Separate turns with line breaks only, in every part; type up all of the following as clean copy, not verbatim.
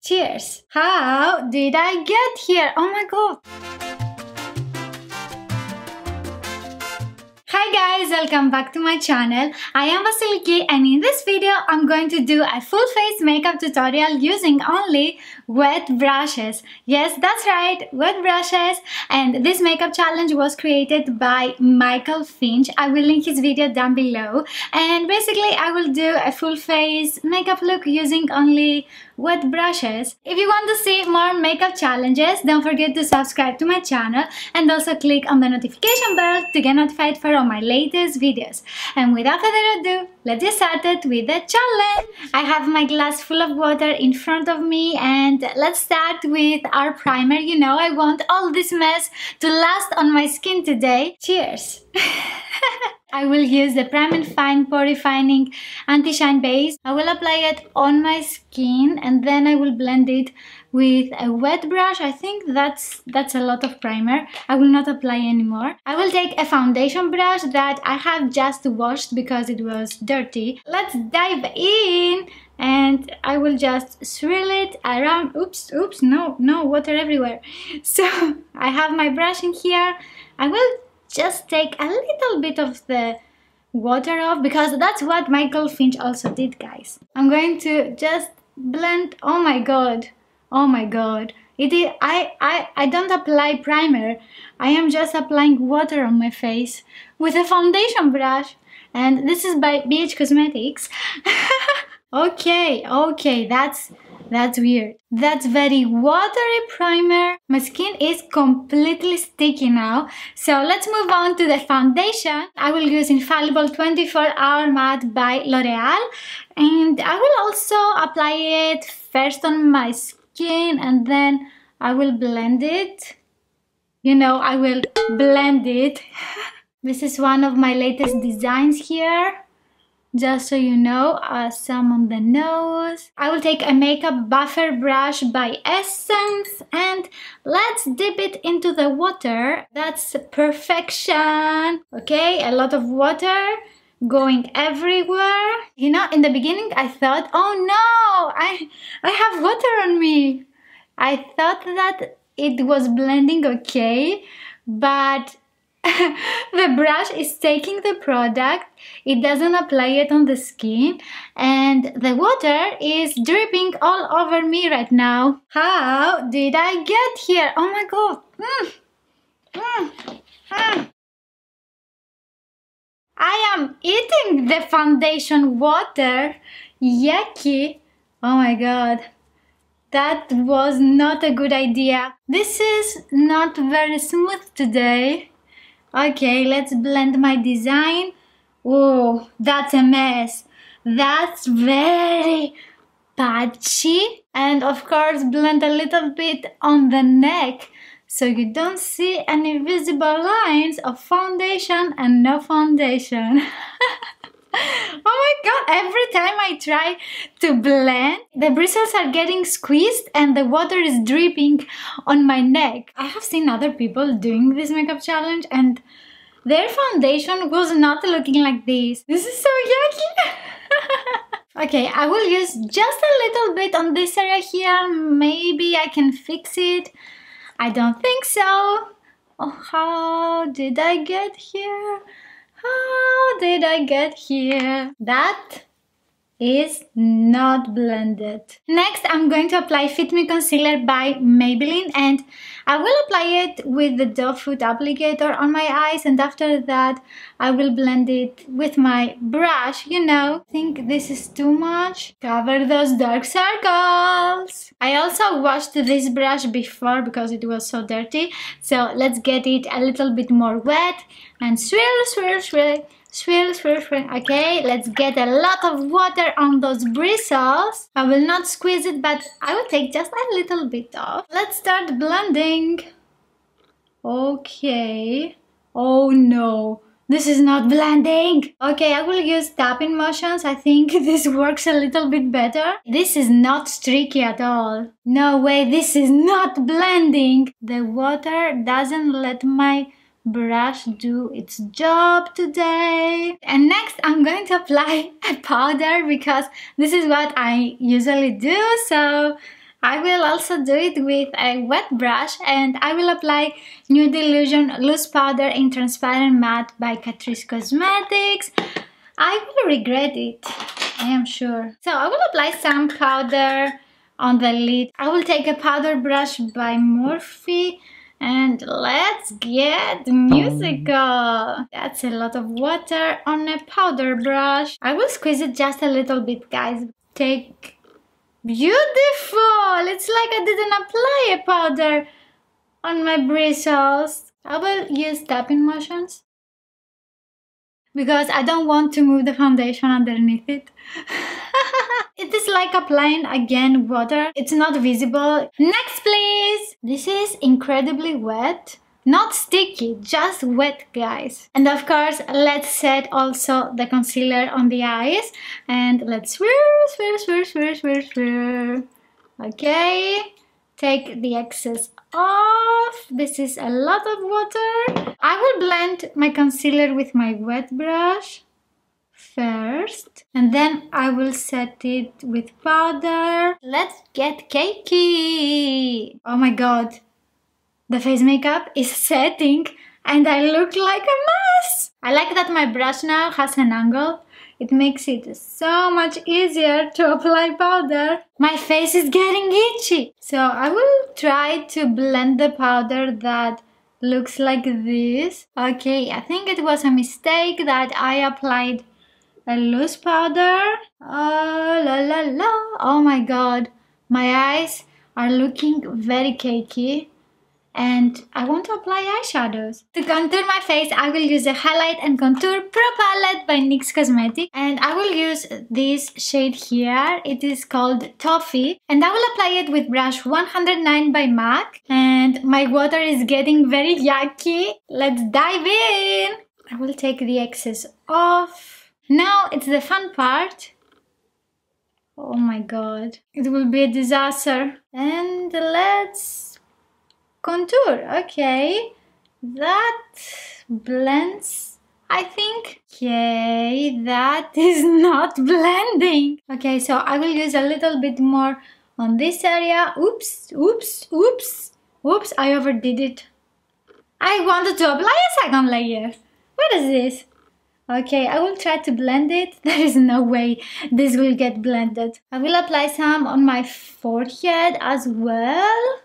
Cheers! How did I get here? Oh my god! Hi guys, welcome back to my channel. I am Vasiliki and in this video I'm going to do a full face makeup tutorial using only wet brushes. Yes, that's right, wet brushes. And this makeup challenge was created by Michael Finch. I will link his video down below. And basically I will do a full face makeup look using only wet brushes. If you want to see more makeup challenges, don't forget to subscribe to my channel and also click on the notification bell to get notified for all my latest videos. And without further ado, let's get started with the challenge. I have my glass full of water in front of me and let's start with our primer. You know, I want all this mess to last on my skin today. Cheers! I will use the Prime and Fine Pore Refining Anti-Shine Base. I will apply it on my skin and then I will blend it with a wet brush. I think that's a lot of primer. I will not apply anymore. I will take a foundation brush that I have just washed because it was dirty. Let's dive in and I will just swirl it around. Oops, no, water everywhere. So I have my brush in here. I will just take a little bit of the water off because that's what Michael Finch also did, guys. I'm going to just blend. Oh my god, I don't apply primer. I am just applying water on my face with a foundation brush, and this is by BH Cosmetics. Okay, that's weird. That's very watery primer. My skin is completely sticky now. So let's move on to the foundation. I will use Infallible 24-Hour Matte by L'Oreal. And I will also apply it first on my skin and then I will blend it. You know, I will blend it. This is one of my latest designs here. Just so you know, some on the nose. I will take a makeup buffer brush by Essence and let's dip it into the water. That's perfection. Okay, a lot of water going everywhere. You know, in the beginning I thought, oh no, I have water on me. I thought that it was blending okay, but the brush is taking the product, it doesn't apply it on the skin, and the water is dripping all over me right now. How did I get here? Oh my god. I am eating the foundation water. Yucky. Oh my god. That was not a good idea. This is not very smooth today. Okay, let's blend my design. Oh, that's a mess. That's very patchy. And of course, blend a little bit on the neck so you don't see any visible lines of foundation and no foundation. Oh my god, every time I try to blend, the bristles are getting squeezed and the water is dripping on my neck. I have seen other people doing this makeup challenge and their foundation was not looking like this. This is so yucky. Okay, I will use just a little bit on this area here. Maybe I can fix it. I don't think so. Oh, how did I get here? How did I get here? That is not blended. Next, I'm going to apply Fit Me Concealer by Maybelline and I will apply it with the doe foot applicator on my eyes and after that I will blend it with my brush, you know. I think this is too much. Cover those dark circles. I also washed this brush before because it was so dirty. So let's get it a little bit more wet and swirl. Okay, let's get a lot of water on those bristles. I will not squeeze it, but I will take just a little bit off. Let's start blending. Okay. Oh no, this is not blending. Okay, I will use tapping motions. I think this works a little bit better. This is not streaky at all. No way, this is not blending. The water doesn't let my brush do its job today. And next I'm going to apply a powder because this is what I usually do. So I will also do it with a wet brush, and I will apply Nude Illusion Loose Powder in Transparent Matte by Catrice Cosmetics. I will regret it, I am sure. So I will apply some powder on the lid. I will take a powder brush by Morphe and let's get musical. That's a lot of water on a powder brush. I will squeeze it just a little bit, guys. Take... Beautiful! It's like I didn't apply a powder on my bristles. I will use tapping motions because I don't want to move the foundation underneath it. It is like applying again water. It's not visible. Next, please! This is incredibly wet. Not sticky, just wet, guys. And of course, let's set also the concealer on the eyes. And let's swirl. Okay. Take the excess off. This is a lot of water. I will blend my concealer with my wet brush first. And then I will set it with powder. Let's get cakey. Oh my god. The face makeup is setting and I look like a mess. I like that my brush now has an angle. It makes it so much easier to apply powder. My face is getting itchy. So I will try to blend the powder that looks like this. Okay, I think it was a mistake that I applied a loose powder. Oh la la la. Oh my god. My eyes are looking very cakey. And I want to apply eyeshadows. To contour my face, I will use a Highlight and Contour Pro Palette by NYX Cosmetics. And I will use this shade here. It is called Toffee. And I will apply it with brush 109 by MAC. And my water is getting very yucky. Let's dive in. I will take the excess off. Now it's the fun part. Oh my god. It will be a disaster. And let's contour. Okay, that blends, I think. Okay, that is not blending. Okay, so I will use a little bit more on this area. Oops, I overdid it. I wanted to apply a second layer. What is this? Okay, I will try to blend it. There is no way this will get blended. I will apply some on my forehead as well.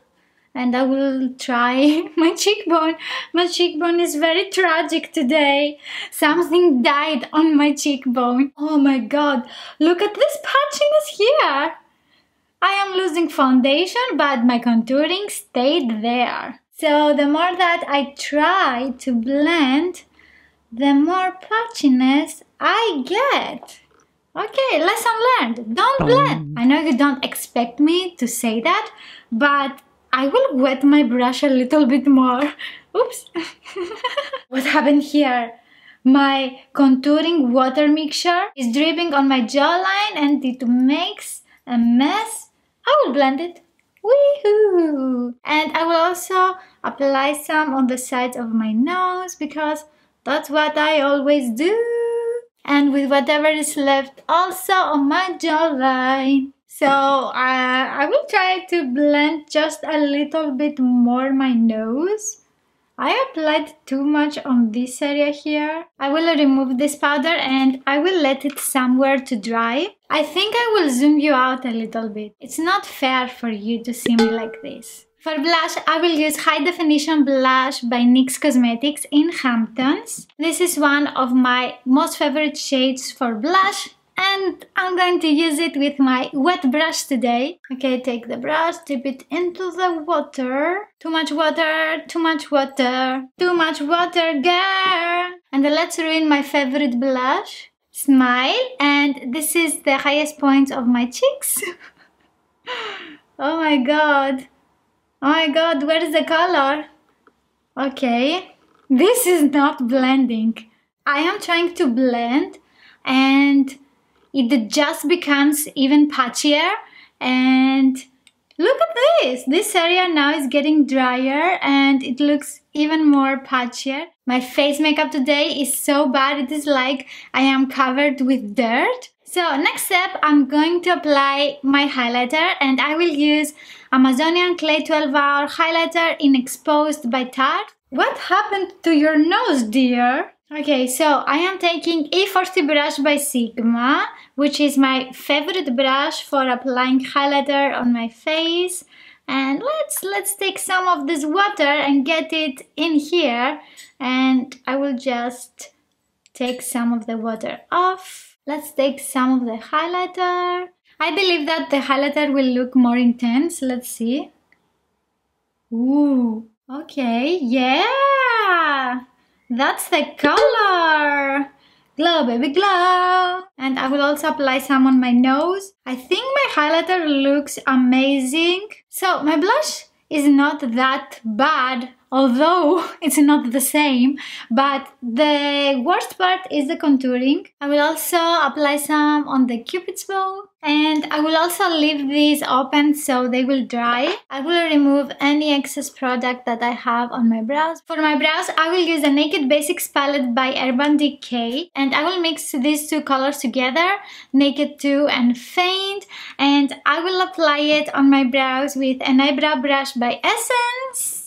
And I will try my cheekbone. My cheekbone is very tragic today. Something died on my cheekbone. Oh my god, look at this patchiness here. I am losing foundation, but my contouring stayed there. So the more that I try to blend, the more patchiness I get. Okay, lesson learned. Don't blend. I know you don't expect me to say that, but I will wet my brush a little bit more. Oops. What happened here? My contouring water mixture is dripping on my jawline and it makes a mess. I will blend it. Woohoo! And I will also apply some on the sides of my nose because that's what I always do. And with whatever is left also on my jawline. So I will try to blend just a little bit more my nose. I applied too much on this area here. I will remove this powder and I will let it somewhere to dry. I think I will zoom you out a little bit. It's not fair for you to see me like this. For blush, I will use High Definition Blush by NYX Cosmetics in Hamptons. This is one of my most favorite shades for blush. And I'm going to use it with my wet brush today. Okay, take the brush, dip it into the water. Too much water, too much water, too much water, girl. And let's ruin my favorite blush. Smile, and this is the highest point of my cheeks. Oh my god. Oh my god, where is the color? Okay, this is not blending. I am trying to blend and it just becomes even patchier. And look at this! This area now is getting drier and it looks even more patchier. My face makeup today is so bad, it is like I am covered with dirt. So next step, I'm going to apply my highlighter, and I will use Amazonian Clay 12-hour highlighter in Exposed by Tarte. What happened to your nose, dear? Okay, so I am taking E40 brush by Sigma, which is my favorite brush for applying highlighter on my face. And let's take some of this water and get it in here, and I will just take some of the water off. Let's take some of the highlighter. I believe that the highlighter will look more intense. Let's see. Ooh, okay, yeah, that's the color. Glow, baby, glow. And I will also apply some on my nose. I think my highlighter looks amazing. So my blush is not that bad, although it's not the same, but the worst part is the contouring. I will also apply some on the Cupid's bow, and I will also leave these open so they will dry. I will remove any excess product that I have on my brows. For my brows, I will use the Naked Basics palette by Urban Decay, and I will mix these two colors together, Naked 2 and Faint, and I will apply it on my brows with an eyebrow brush by Essence.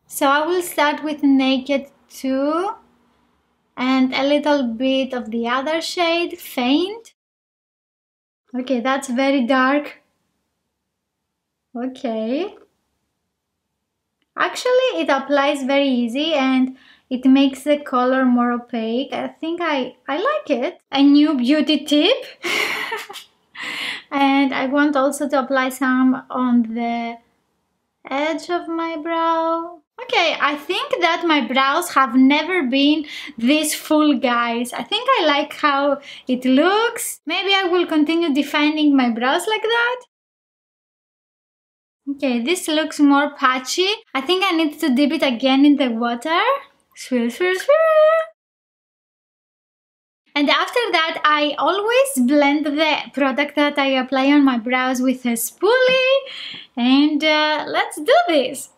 So I will start with Naked 2 and a little bit of the other shade, Faint. Okay, that's very dark. Okay. Actually, it applies very easy and it makes the color more opaque. I think I like it. A new beauty tip. And I want also to apply some on the edge of my brow. Okay, I think that my brows have never been this full, guys. I think I like how it looks. Maybe I will continue defining my brows like that. Okay, this looks more patchy. I think I need to dip it again in the water. Swirl, swirl, swirl. And after that, I always blend the product that I apply on my brows with a spoolie. And let's do this.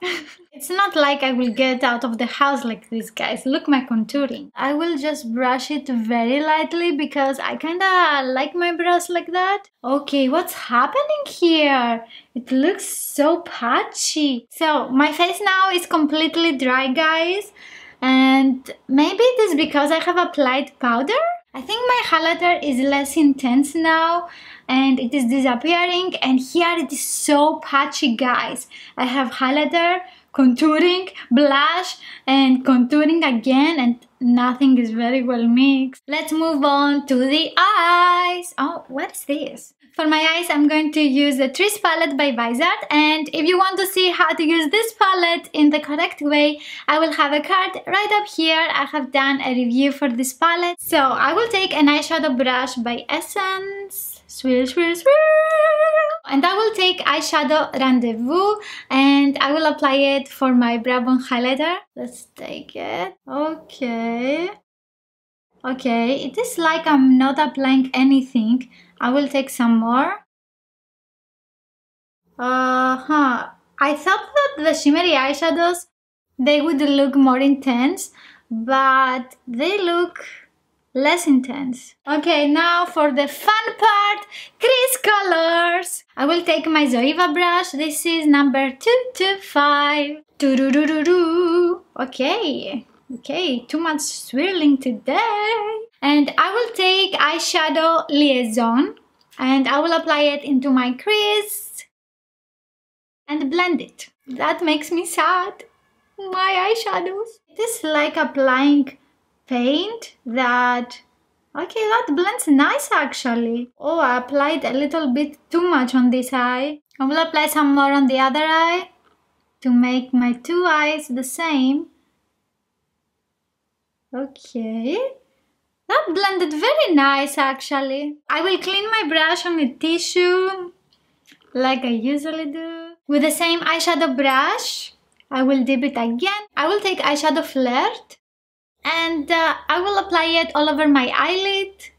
It's not like I will get out of the house like this, guys. Look my contouring. I will just brush it very lightly because I kinda like my brows like that. Okay, what's happening here? It looks so patchy. So my face now is completely dry, guys. And maybe it is because I have applied powder? I think my highlighter is less intense now and it is disappearing, and here it is so patchy, guys. I have highlighter, contouring, blush, and contouring again, and nothing is very well mixed. Let's move on to the eyes. Oh, what is this? For my eyes, I'm going to use the Trees palette by Vizard, and if you want to see how to use this palette in the correct way, I will have a card right up here. I have done a review for this palette. So I will take an eyeshadow brush by Essence, swirl, swirl, swirl, and I will take eyeshadow Rendezvous, and I will apply it for my brow bone highlighter. Let's take it. Okay. Okay, it is like I'm not applying anything. I will take some more. I thought that the shimmery eyeshadows, they would look more intense, but they look less intense. Okay, now for the fun part, crease colors. I will take my Zoeva brush. This is number 225. Doo-doo-doo-doo-doo. Okay, too much swirling today. And I will take eyeshadow Liaison and I will apply it into my crease and blend it. That makes me sad. My eyeshadows. It is like applying paint that... Okay, that blends nice actually. Oh, I applied a little bit too much on this eye. I will apply some more on the other eye to make my two eyes the same. Okay. That blended very nice actually. I will clean my brush on a tissue like I usually do. With the same eyeshadow brush, I will dip it again. I will take eyeshadow Flirt and I will apply it all over my eyelid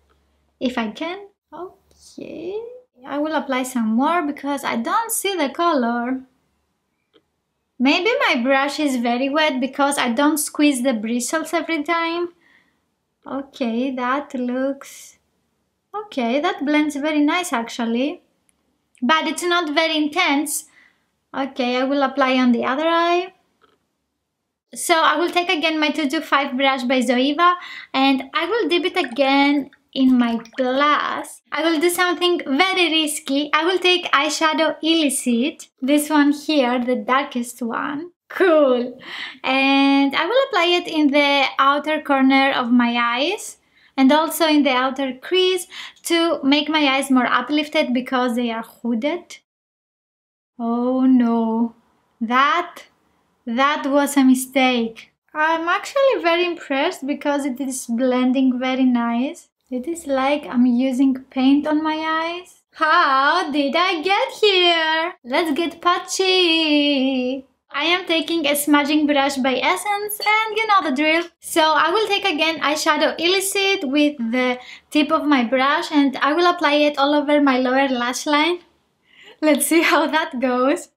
if I can. Okay. I will apply some more because I don't see the color. Maybe my brush is very wet because I don't squeeze the bristles every time. Okay, that looks Okay, that blends very nice actually. But it's not very intense. Okay, I will apply on the other eye. So I will take again my 225 brush by Zoeva and I will dip it again in my glass. I will do something very risky. I will take eyeshadow illicit, this one here, the darkest one. Cool. And I will apply it in the outer corner of my eyes and also in the outer crease to make my eyes more uplifted because they are hooded. Oh no, that was a mistake. I'm actually very impressed because it is blending very nice. It is like I'm using paint on my eyes. How did I get here? Let's get patchy. I am taking a smudging brush by Essence and you know the drill. So I will take again eyeshadow illicit with the tip of my brush and I will apply it all over my lower lash line. Let's see how that goes.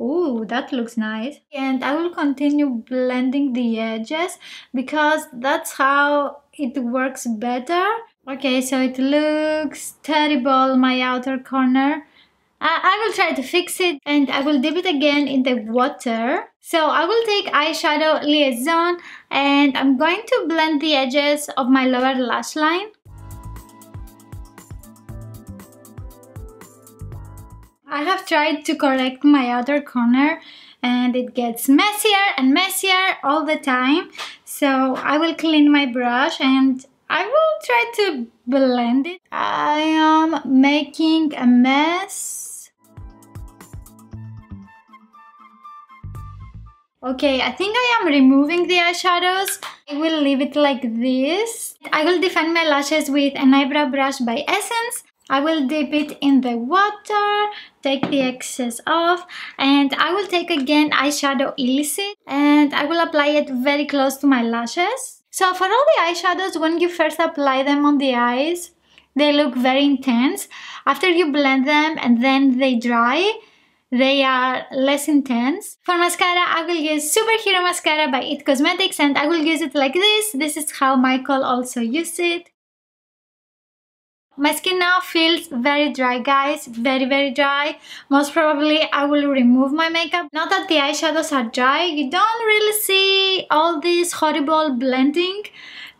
Oh, that looks nice. And I will continue blending the edges because that's how it works better. Okay, so it looks terrible, my outer corner. I will try to fix it and I will dip it again in the water. So I will take eyeshadow liaison and I'm going to blend the edges of my lower lash line. I have tried to correct my outer corner and it gets messier and messier all the time. So I will clean my brush and I will try to blend it. I am making a mess. Okay, I think I am removing the eyeshadows. I will leave it like this. I will define my lashes with an eyebrow brush by Essence. I will dip it in the water, take the excess off, and I will take again eyeshadow illicit and I will apply it very close to my lashes. So for all the eyeshadows, when you first apply them on the eyes, they look very intense. After you blend them and then they dry, they are less intense. For mascara, I will use Superhero Mascara by IT Cosmetics and I will use it like this. This is how Michael also used it. My skin now feels very dry, guys, very dry. Most probably I will remove my makeup. Now that the eyeshadows are dry, you don't really see all this horrible blending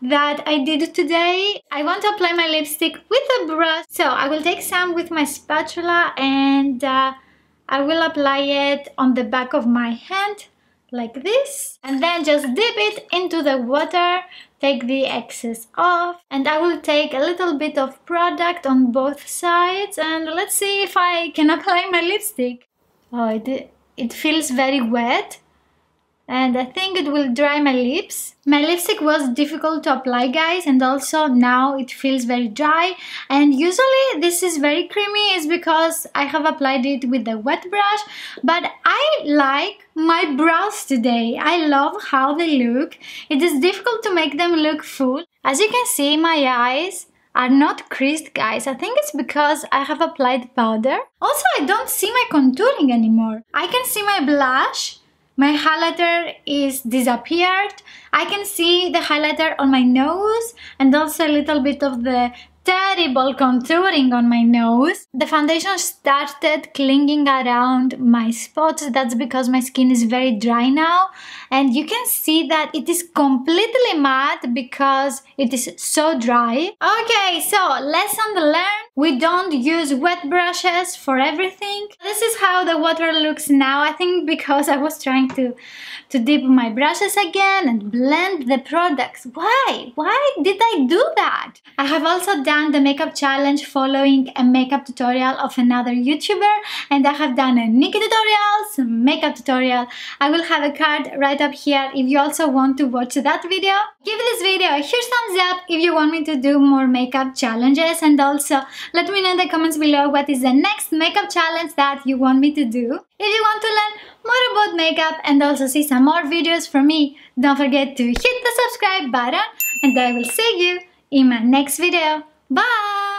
that I did today. I want to apply my lipstick with a brush. So I will take some with my spatula and I will apply it on the back of my hand like this and then just dip it into the water, take the excess off and I will take a little bit of product on both sides and let's see if I can apply my lipstick. Oh, it feels very wet and I think it will dry my lips. My lipstick was difficult to apply, guys, and also now it feels very dry and usually this is very creamy is because I have applied it with a wet brush, but I like my brows today. I love how they look. It is difficult to make them look full. As you can see, my eyes are not creased, guys. I think it's because I have applied powder. Also, I don't see my contouring anymore. I can see my blush. My highlighter is disappeared. I can see the highlighter on my nose and also a little bit of the terrible contouring on my nose. The foundation started clinging around my spots. That's because my skin is very dry now and you can see that it is completely matte because it is so dry. Okay, so lesson learned. We don't use wet brushes for everything. This is how the water looks now. I think because I was trying to dip my brushes again and blend the products. Why did I do that? I have also done the makeup challenge following a makeup tutorial of another YouTuber and I have done a Nikki tutorial, makeup tutorial. I will have a card right up here if you also want to watch that video. Give this video a huge thumbs up if you want me to do more makeup challenges and also let me know in the comments below what is the next makeup challenge that you want me to do. If you want to learn more about makeup and also see some more videos from me, don't forget to hit the subscribe button and I will see you in my next video. Bye!